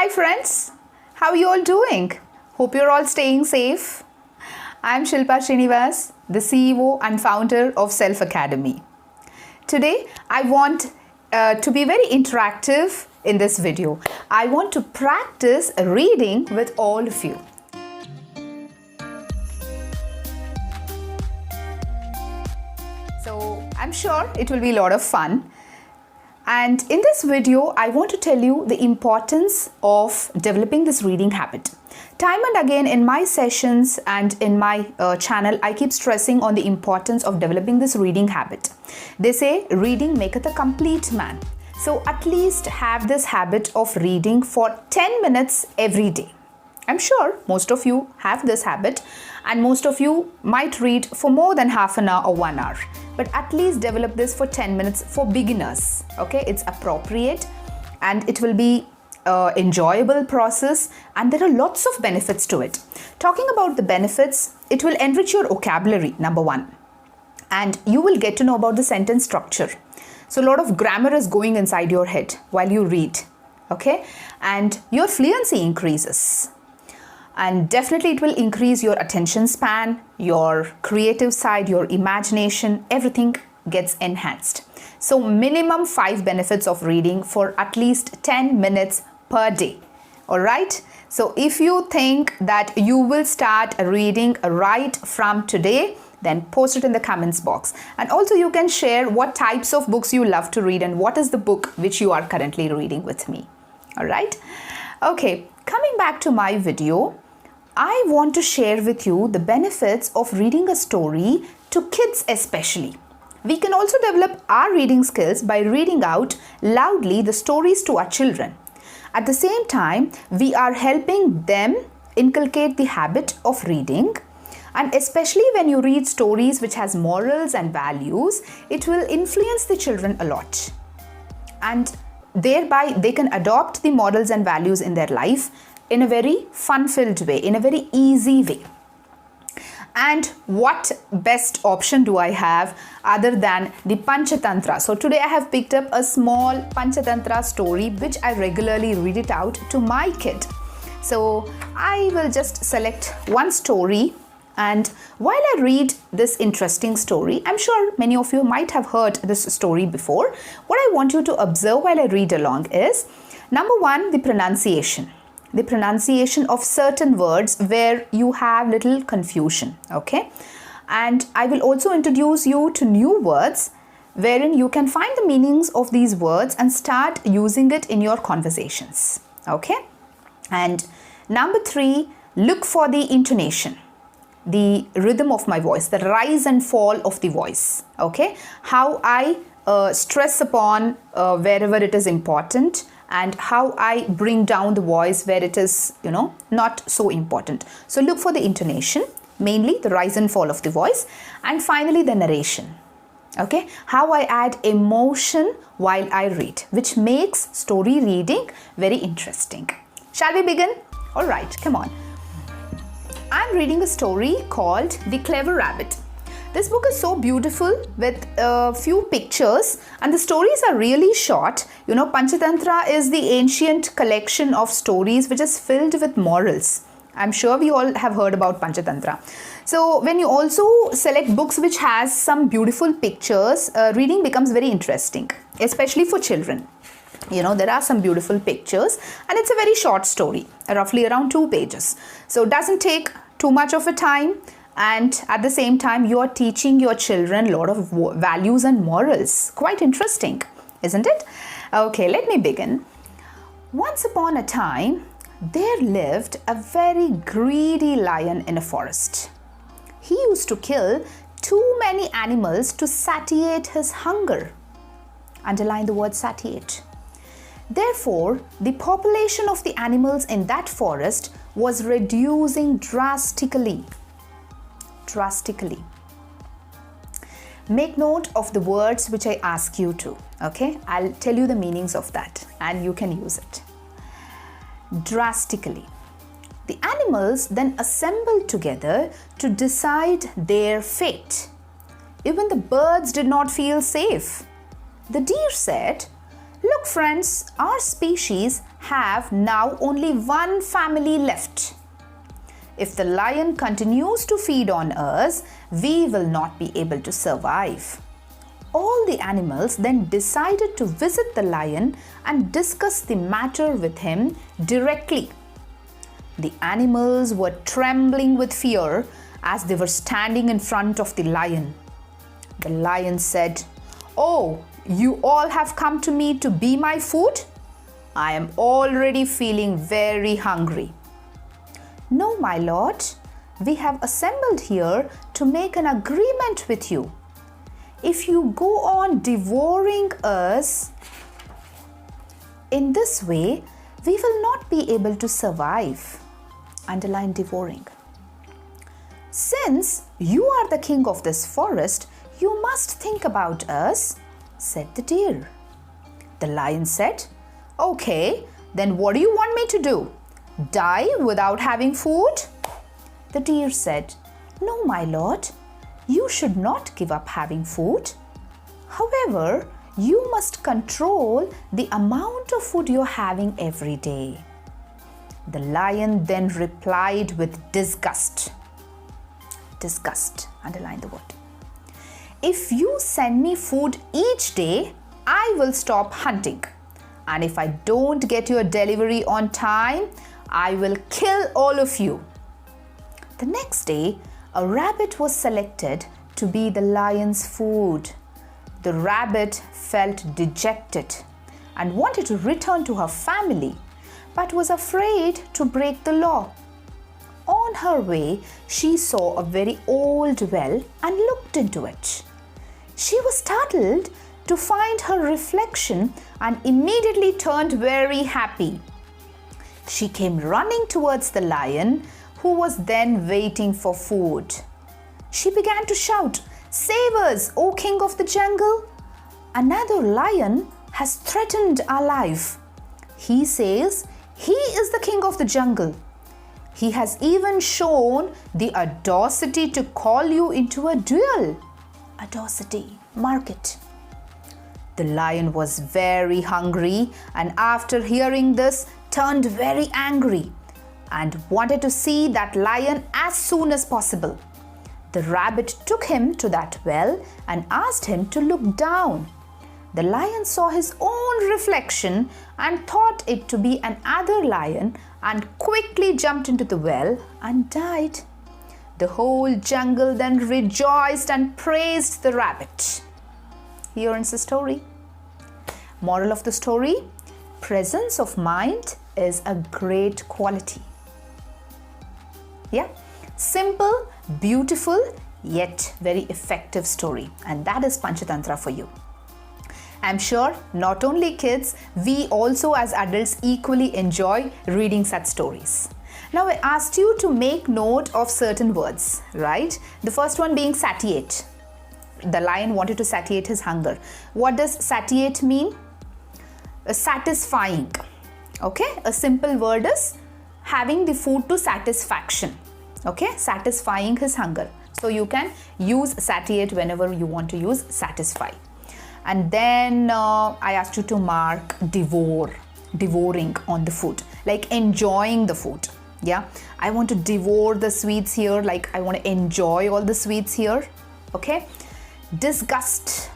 Hi friends, how are you all doing? Hope you're all staying safe. I'm Shilpa Srinivas, the CEO and founder of Self Academy. Today, I want to be very interactive in this video. I want to practice reading with all of you. So, I'm sure it will be a lot of fun. And in this video, I want to tell you the importance of developing this reading habit. Time and again in my sessions and in my channel, I keep stressing on the importance of developing this reading habit. They say reading maketh a complete man. So at least have this habit of reading for 10 minutes every day. I'm sure most of you have this habit and most of you might read for more than half an hour or 1 hour. But at least develop this for 10 minutes for beginners. Okay, it's appropriate and it will be enjoyable process and there are lots of benefits to it. Talking about the benefits, it will enrich your vocabulary, number one. And you will get to know about the sentence structure. So a lot of grammar is going inside your head while you read. Okay, and your fluency increases. And definitely it will increase your attention span, your creative side, your imagination, everything gets enhanced. So minimum 5 benefits of reading for at least 10 minutes per day. All right. So if you think that you will start reading right from today, then post it in the comments box. And also you can share what types of books you love to read and what is the book which you are currently reading with me. All right. Okay. Coming back to my video, I want to share with you the benefits of reading a story to kids especially. We can also develop our reading skills by reading out loudly the stories to our children. At the same time, we are helping them inculcate the habit of reading. And especially when you read stories which has morals and values, it will influence the children a lot. And thereby they can adopt the morals and values in their life in a very fun-filled way, in a very easy way. And what best option do I have other than the Panchatantra? So today I have picked up a small Panchatantra story which I regularly read it out to my kid. So I will just select one story, and while I read this interesting story, I'm sure many of you might have heard this story before. What I want you to observe while I read along is, number one, the pronunciation. The pronunciation of certain words where you have little confusion, okay? And I will also introduce you to new words wherein you can find the meanings of these words and start using it in your conversations, okay? And number 3, look for the intonation, the rhythm of my voice, the rise and fall of the voice, okay? How I stress upon wherever it is important, and how I bring down the voice where it is, not so important. So look for the intonation, mainly the rise and fall of the voice, and finally the narration. Okay, how I add emotion while I read, which makes story reading very interesting. Shall we begin? All right, come on. I'm reading a story called The Clever Rabbit. This book is so beautiful with a few pictures and the stories are really short. Panchatantra is the ancient collection of stories which is filled with morals. I'm sure we all have heard about Panchatantra. So when you also select books which has some beautiful pictures, reading becomes very interesting, especially for children. There are some beautiful pictures and it's a very short story, roughly around 2 pages. So it doesn't take too much of a time. And at the same time, you are teaching your children a lot of values and morals. Quite interesting, isn't it? Okay, let me begin. Once upon a time, there lived a very greedy lion in a forest. He used to kill too many animals to satiate his hunger. Underline the word satiate. Therefore, the population of the animals in that forest was reducing drastically. Make note of the words which I ask you to, okay? I'll tell you the meanings of that and you can use it. Drastically. The animals then assembled together to decide their fate. Even the birds did not feel safe. The deer said, "Look, friends, our species have now only one family left. If the lion continues to feed on us, we will not be able to survive. All the animals then decided to visit the lion and discuss the matter with him directly. The animals were trembling with fear as they were standing in front of the lion. The lion said, "Oh, you all have come to me to be my food? I am already feeling very hungry." "No, my lord, we have assembled here to make an agreement with you. If you go on devouring us in this way, we will not be able to survive." Underline devouring. "Since you are the king of this forest, you must think about us," said the deer. The lion said, "Okay, then what do you want me to do? Die without having food?" The deer said, "No, my lord, you should not give up having food. However, you must control the amount of food you're having every day." The lion then replied with disgust. Disgust, underline the word. "If you send me food each day, I will stop hunting. And if I don't get your delivery on time, I will kill all of you." The next day, a rabbit was selected to be the lion's food. The rabbit felt dejected and wanted to return to her family, but was afraid to break the law. On her way, she saw a very old well and looked into it. She was startled to find her reflection and immediately turned very happy. She came running towards the lion, who was then waiting for food. She began to shout, "Save us, O king of the jungle! Another lion has threatened our life. He says he is the king of the jungle. He has even shown the audacity to call you into a duel." Audacity, mark it. The lion was very hungry, and after hearing this, turned very angry and wanted to see that lion as soon as possible. The rabbit took him to that well and asked him to look down. The lion saw his own reflection and thought it to be another lion and quickly jumped into the well and died. The whole jungle then rejoiced and praised the rabbit. Here ends the story. Moral of the story: presence of mind is a great quality. Yeah, simple, beautiful, yet very effective story, and that is Panchatantra for you. I'm sure not only kids, we also as adults equally enjoy reading such stories. Now I asked you to make note of certain words, right? The first one being satiate. The lion wanted to satiate his hunger. What does satiate mean? Satisfying. Okay, a simple word is having the food to satisfaction. Okay, satisfying his hunger. So you can use satiate whenever you want to use satisfy. And then I asked you to mark devour, devouring on the food, like enjoying the food. Yeah, I want to devour the sweets here, like I want to enjoy all the sweets here. Okay, disgust.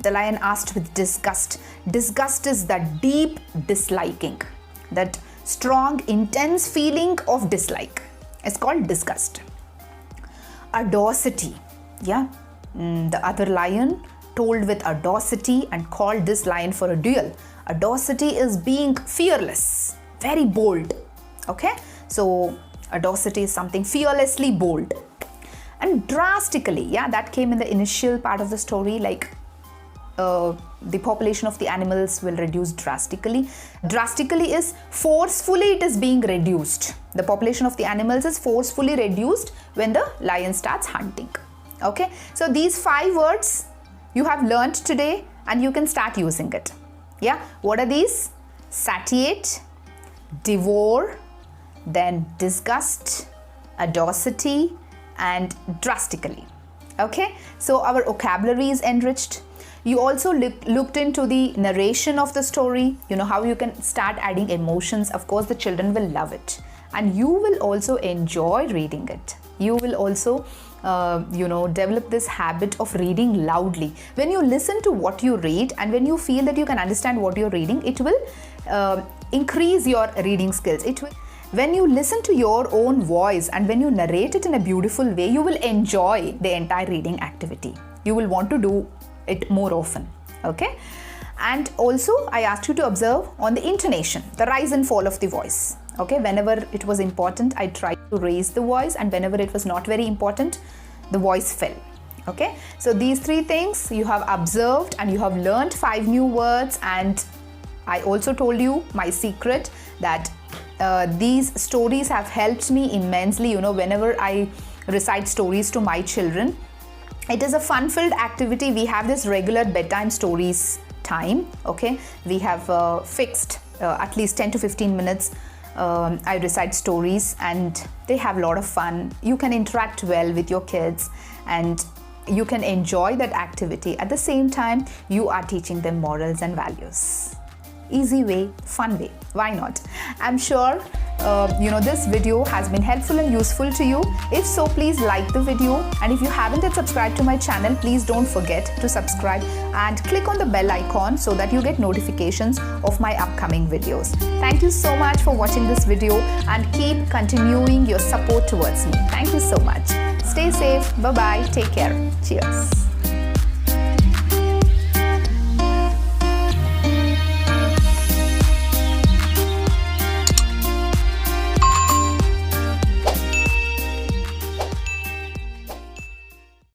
The lion asked with disgust. Disgust is that deep disliking, that strong, intense feeling of dislike. It's called disgust. Audacity. Yeah, the other lion told with audacity and called this lion for a duel. Audacity is being fearless, very bold. Okay, so audacity is something fearlessly bold. And drastically, yeah, that came in the initial part of the story, like the population of the animals will reduce drastically. Drastically is forcefully it is being reduced. The population of the animals is forcefully reduced when the lion starts hunting. Okay, so these 5 words you have learned today and you can start using it. Yeah, what are these? Satiate, devour, then disgust, audacity, and drastically. Okay, so our vocabulary is enriched. You also looked into the narration of the story, how you can start adding emotions. Of course, the children will love it, and you will also enjoy reading it. You will also develop this habit of reading loudly. When you listen to what you read and when you feel that you can understand what you're reading, it will increase your reading skills. When you listen to your own voice and when you narrate it in a beautiful way, you will enjoy the entire reading activity. You will want to do it more often. Okay? And also, I asked you to observe on the intonation, the rise and fall of the voice. Okay, whenever it was important, I tried to raise the voice, and whenever it was not very important, the voice fell. Okay, so these 3 things you have observed, and you have learned 5 new words. And I also told you my secret that these stories have helped me immensely. Whenever I recite stories to my children, it is a fun-filled activity. We have this regular bedtime stories time. Okay, we have fixed at least 10 to 15 minutes. I recite stories, and they have a lot of fun. You can interact well with your kids, and you can enjoy that activity. At the same time, you are teaching them morals and values. Easy way, fun way. Why not? I'm sure this video has been helpful and useful to you. If so, please like the video, and if you haven't yet subscribed to my channel, please don't forget to subscribe and click on the bell icon so that you get notifications of my upcoming videos. Thank you so much for watching this video, and keep continuing your support towards me. Thank you so much. Stay safe. Bye bye. Take care. Cheers.